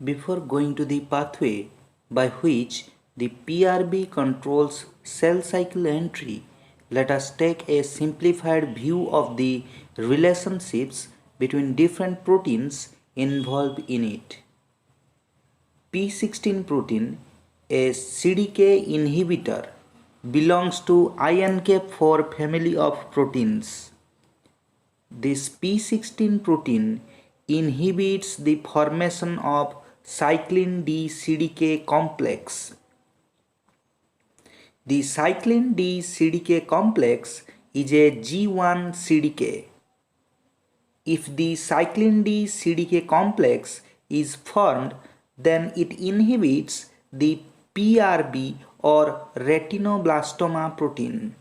Before going to the pathway by which the PRB controls cell cycle entry, let us take a simplified view of the relationships between different proteins involved in it. P16 protein, a CDK inhibitor, belongs to INK4 family of proteins. This P16 protein inhibits the formation of cyclin D CDK complex. The cyclin D CDK complex is a G1 CDK. If the cyclin D CDK complex is formed, then it inhibits the PRB or retinoblastoma protein.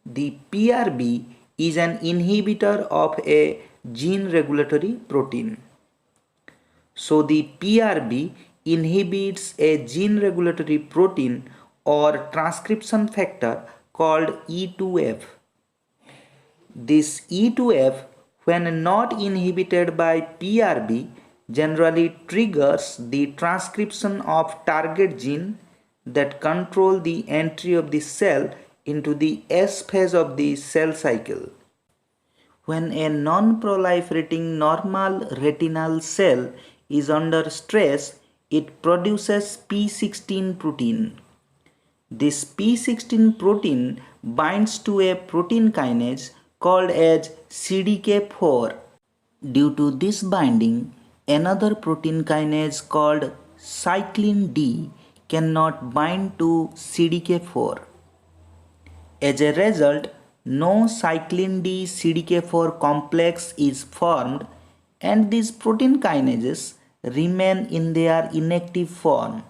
The PRB is an inhibitor of a gene regulatory protein. So the PRB inhibits a gene regulatory protein or transcription factor called E2F. This E2F, when not inhibited by PRB, generally triggers the transcription of target gene that control the entry of the cell into the S phase of the cell cycle. When a non-proliferating normal retinal cell is under stress, it produces P16 protein. This P16 protein binds to a protein kinase called as CDK4. Due to this binding, another protein kinase called cyclin D cannot bind to CDK4. As a result, no cyclin D CDK4 complex is formed and these protein kinases remain in their inactive form.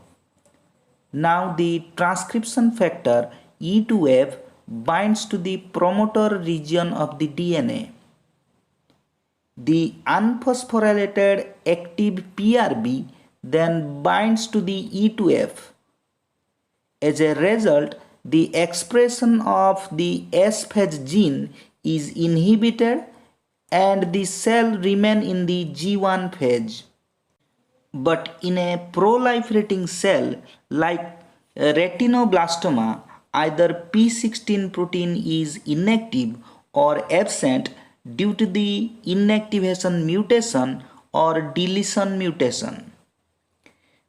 Now the transcription factor E2F binds to the promoter region of the DNA. The unphosphorylated active PRB then binds to the E2F. As a result, the expression of the S phase gene is inhibited and the cell remain in the G1 phase. But in a proliferating cell like retinoblastoma, either P16 protein is inactive or absent due to the inactivation mutation or deletion mutation.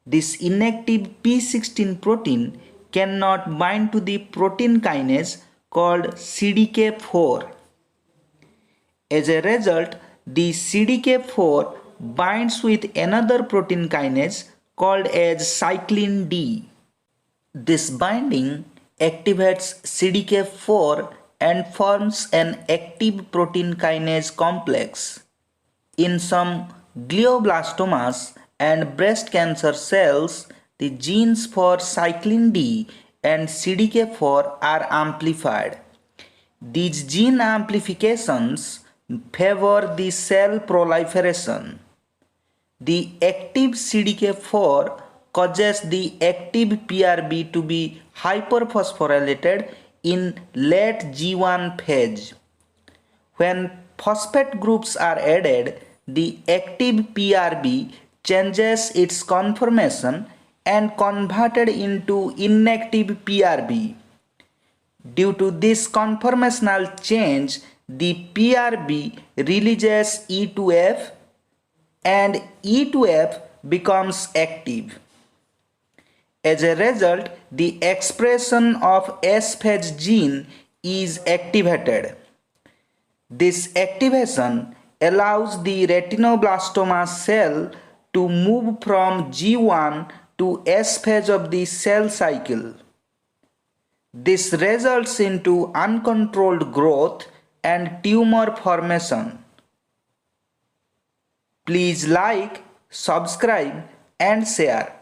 This inactive P16 protein cannot bind to the protein kinase called CDK4. As a result, the CDK4 binds with another protein kinase called as cyclin D. This binding activates CDK4 and forms an active protein kinase complex. In some glioblastomas and breast cancer cells, the genes for cyclin D and CDK4 are amplified. These gene amplifications favor the cell proliferation. The active CDK4 causes the active PRB to be hyperphosphorylated in late G1 phase. When phosphate groups are added, the active PRB changes its conformation and converted into inactive PRB. Due to this conformational change, the PRB releases E2F and E2F becomes active. As a result, the expression of S phase gene is activated. This activation allows the retinoblastoma cell to move from G1 to S phase of the cell cycle. This results into uncontrolled growth and tumor formation. Please like, subscribe and share.